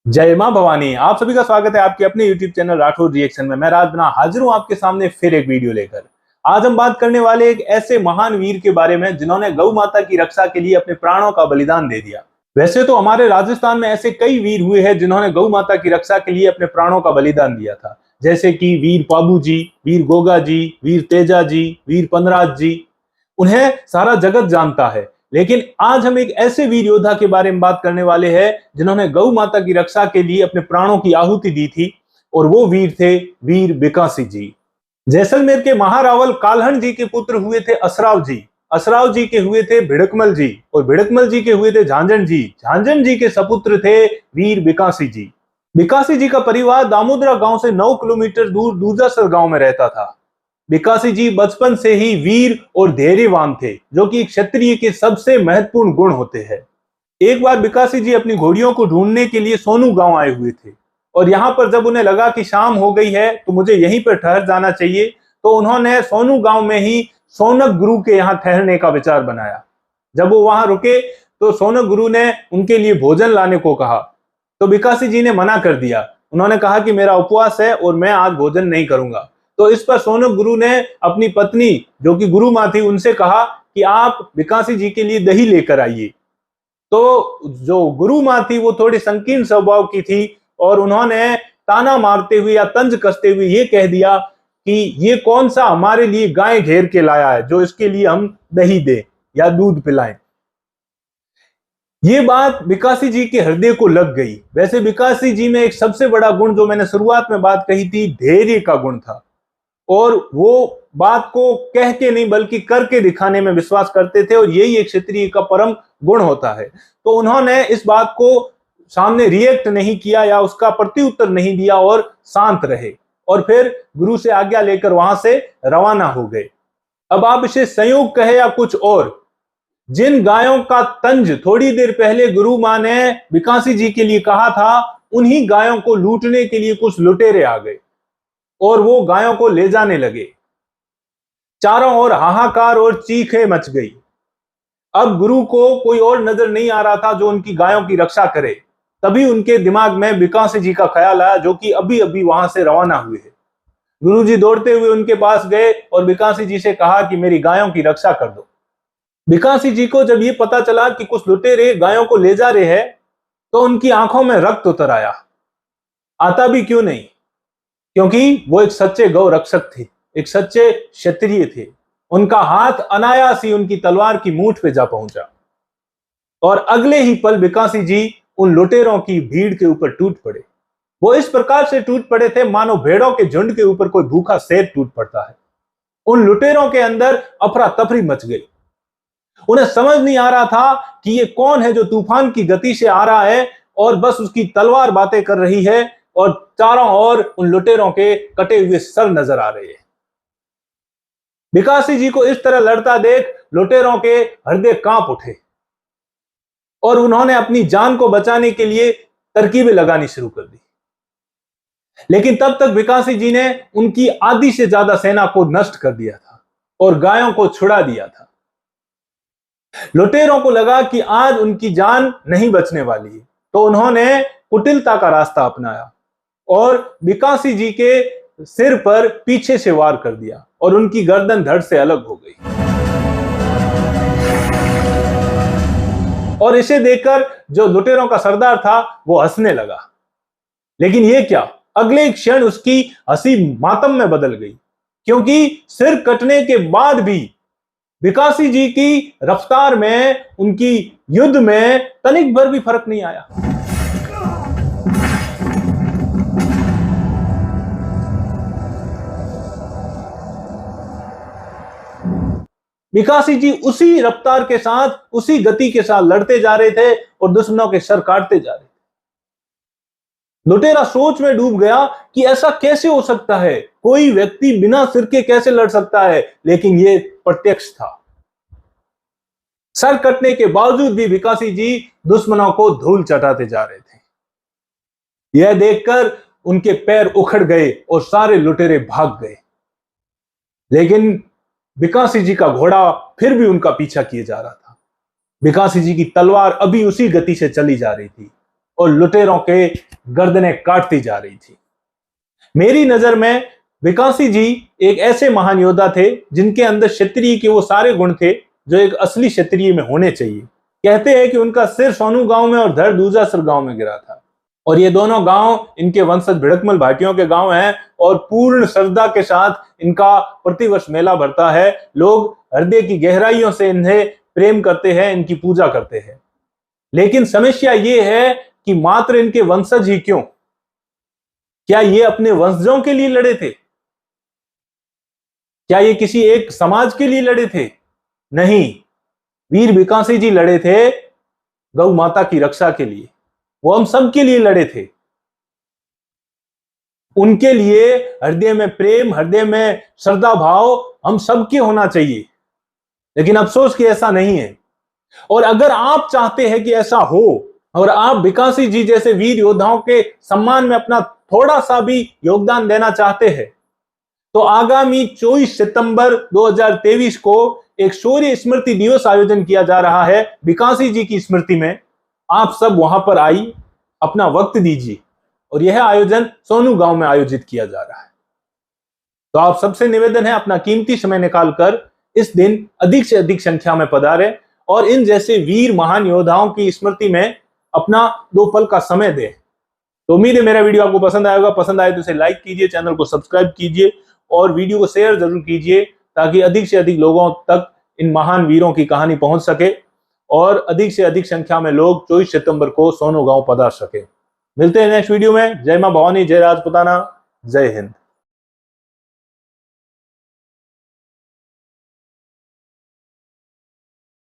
जय मां भवानी। आप सभी का स्वागत है आपके अपने YouTube चैनल राठौर रिएक्शन में। मैं राज बना हाजिर हूं आपके सामने फिर एक वीडियो लेकर। आज हम बात करने वाले एक ऐसे महान वीर के बारे में जिन्होंने गौ माता की रक्षा के लिए अपने प्राणों का बलिदान दे दिया। वैसे तो हमारे राजस्थान में ऐसे कई वीर हुए हैं जिन्होंने गौ माता की रक्षा के लिए अपने प्राणों का बलिदान दिया था, जैसे कि वीर पाबू जी, वीर गोगा जी, वीर तेजा जी, वीर पनराज जी। उन्हें सारा जगत जानता है। लेकिन आज हम एक ऐसे वीर योद्धा के बारे में बात करने वाले हैं जिन्होंने गौ माता की रक्षा के लिए अपने प्राणों की आहुति दी थी, और वो वीर थे वीर बिकासी जी। जैसलमेर के महारावल काल्हण जी के पुत्र हुए थे असराव जी, असराव जी के हुए थे भिड़कमल जी, और भिड़कमल जी के हुए थे झांझन जी, झांझन जी के सपुत्र थे वीर बिकासी जी। बिकासी जी का परिवार दामोदरा गांव से 9 किलोमीटर दूर दूजासर गांव में रहता था। बिकासी जी बचपन से ही वीर और धैर्यवान थे, जो कि क्षत्रिय के सबसे महत्वपूर्ण गुण होते हैं। एक बार बिकासी जी अपनी घोड़ियों को ढूंढने के लिए सोनू गांव आए हुए थे, और यहाँ पर जब उन्हें लगा कि शाम हो गई है तो मुझे यहीं पर ठहर जाना चाहिए, तो उन्होंने सोनू गांव में ही सोनक गुरु के यहाँ ठहरने का विचार बनाया। जब वो वहां रुके तो सोनक गुरु ने उनके लिए भोजन लाने को कहा, तो बिकासी जी ने मना कर दिया। उन्होंने कहा कि मेरा उपवास है और मैं आज भोजन नहीं करूंगा। तो इस पर सोनक गुरु ने अपनी पत्नी, जो कि गुरु माँ थी, उनसे कहा कि आप बिकासी जी के लिए दही लेकर आइए। तो जो गुरु माँ थी वो थोड़ी संकीर्ण स्वभाव की थी, और उन्होंने ताना मारते हुए या तंज कसते हुए ये कह दिया कि ये कौन सा हमारे लिए गाय घेर के लाया है जो इसके लिए हम दही दे या दूध पिलाएं। ये बात बिकासी जी के हृदय को लग गई। वैसे बिकासी जी में एक सबसे बड़ा गुण, जो मैंने शुरुआत में बात कही थी, धैर्य का गुण था, और वो बात को कह के नहीं बल्कि करके दिखाने में विश्वास करते थे, और यही एक क्षत्रिय का परम गुण होता है। तो उन्होंने इस बात को सामने रिएक्ट नहीं किया या उसका प्रत्युत्तर नहीं दिया, और शांत रहे, और फिर गुरु से आज्ञा लेकर वहां से रवाना हो गए। अब आप इसे संयोग कहे या कुछ और, जिन गायों का तंज थोड़ी देर पहले गुरु मां ने बिकासी जी के लिए कहा था, उन्हीं गायों को लूटने के लिए कुछ लुटेरे आ गए और वो गायों को ले जाने लगे। चारों ओर हाहाकार और चीखें मच गई। अब गुरु को कोई और नजर नहीं आ रहा था जो उनकी गायों की रक्षा करे। तभी उनके दिमाग में बिकासी जी का ख्याल आया, जो कि अभी अभी वहां से रवाना हुए हैं। गुरु जी दौड़ते हुए उनके पास गए और बिकासी जी से कहा कि मेरी गायों की रक्षा कर दो। बिकासी जी को जब ये पता चला कि कुछ लुटेरे गायों को ले जा रहे हैं, तो उनकी आंखों में रक्त उतर आया। आता भी क्यों नहीं, क्योंकि वो एक सच्चे गौ रक्षक थे, एक सच्चे क्षत्रिय थे। उनका हाथ अनायास ही उनकी तलवार की मूठ पे जा पहुंचा, और अगले ही पल बिकासी जी उन लुटेरों की भीड़ के ऊपर टूट पड़े। वो इस प्रकार से टूट पड़े थे मानो भेड़ों के झुंड के ऊपर कोई भूखा शेर टूट पड़ता है। उन लुटेरों के अंदर अफरा तफरी मच गई। उन्हें समझ नहीं आ रहा था कि ये कौन है जो तूफान की गति से आ रहा है, और बस उसकी तलवार बातें कर रही है, और चारों ओर उन लुटेरों के कटे हुए सर नजर आ रहे हैं। बिकासी जी को इस तरह लड़ता देख लुटेरों के हृदय कांप उठे, और उन्होंने अपनी जान को बचाने के लिए तरकीबें लगानी शुरू कर दी। लेकिन तब तक बिकासी जी ने उनकी आधी से ज्यादा सेना को नष्ट कर दिया था और गायों को छुड़ा दिया था। लुटेरों को लगा कि आज उनकी जान नहीं बचने वाली है, तो उन्होंने कुटिलता का रास्ता अपनाया और बिकासी जी के सिर पर पीछे से वार कर दिया, और उनकी गर्दन धड़ से अलग हो गई। और इसे देखकर जो लुटेरों का सरदार था वो हंसने लगा। लेकिन ये क्या, अगले क्षण उसकी हंसी मातम में बदल गई, क्योंकि सिर कटने के बाद भी बिकासी जी की रफ्तार में, उनकी युद्ध में तनिक भर भी फर्क नहीं आया। बिकासी जी उसी रफ्तार के साथ, उसी गति के साथ लड़ते जा रहे थे और दुश्मनों के सर काटते जा रहे थे। लुटेरा सोच में डूब गया कि ऐसा कैसे हो सकता है, कोई व्यक्ति बिना सिर के कैसे लड़ सकता है। लेकिन यह प्रत्यक्ष था। सर कटने के बावजूद भी बिकासी जी दुश्मनों को धूल चटाते जा रहे थे। यह देखकर उनके पैर उखड़ गए और सारे लुटेरे भाग गए। लेकिन बिकासी जी का घोड़ा फिर भी उनका पीछा किए जा रहा था। बिकासी जी की तलवार अभी उसी गति से चली जा रही थी, और लुटेरों के गर्दनें काटती जा रही थी। मेरी नजर में बीकासी जी एक ऐसे महान योद्धा थे जिनके अंदर क्षत्रिय के वो सारे गुण थे जो एक असली क्षत्रिय में होने चाहिए। कहते हैं कि उनका सिर सोनू गांव में और धड़ दूजासर गांव में गिरा था, और ये दोनों गांव इनके वंशज भिड़कमल भाटियों के गांव हैं, और पूर्ण श्रद्धा के साथ इनका प्रतिवर्ष मेला भरता है। लोग हृदय की गहराइयों से इन्हें प्रेम करते हैं, इनकी पूजा करते हैं। लेकिन समस्या ये है कि मात्र इनके वंशज ही क्यों, क्या ये अपने वंशजों के लिए लड़े थे? क्या ये किसी एक समाज के लिए लड़े थे? नहीं, वीर बीकासी जी लड़े थे गौ माता की रक्षा के लिए। वो हम सब के लिए लड़े थे। उनके लिए हृदय में प्रेम, हृदय में श्रद्धा भाव हम सबके होना चाहिए। लेकिन अफसोस कि ऐसा नहीं है। और अगर आप चाहते हैं कि ऐसा हो और आप बीकासी जी जैसे वीर योद्धाओं के सम्मान में अपना थोड़ा सा भी योगदान देना चाहते हैं, तो आगामी 24 सितंबर 2023 को एक शौर्य स्मृति दिवस आयोजन किया जा रहा है बीकासी जी की स्मृति में। आप सब वहां पर आई, अपना वक्त दीजिए, और यह आयोजन सोनू गांव में आयोजित किया जा रहा है। तो आप सबसे निवेदन है, अपना कीमती समय निकालकर इस दिन अधिक से अधिक संख्या में पधारें और इन जैसे वीर महान योद्धाओं की स्मृति में अपना 2 पल का समय दें। तो उम्मीद है मेरा वीडियो आपको पसंद आएगा। पसंद आए तो इसे लाइक कीजिए, चैनल को सब्सक्राइब कीजिए और वीडियो को शेयर जरूर कीजिए, ताकि अधिक से अधिक लोगों तक इन महान वीरों की कहानी पहुंच सके और अधिक से अधिक संख्या में लोग 24 सितंबर को सोनू गांव पधार सके। मिलते हैं नेक्स्ट वीडियो में। जय मां भवानी, जय राजपुताना, जय हिंद।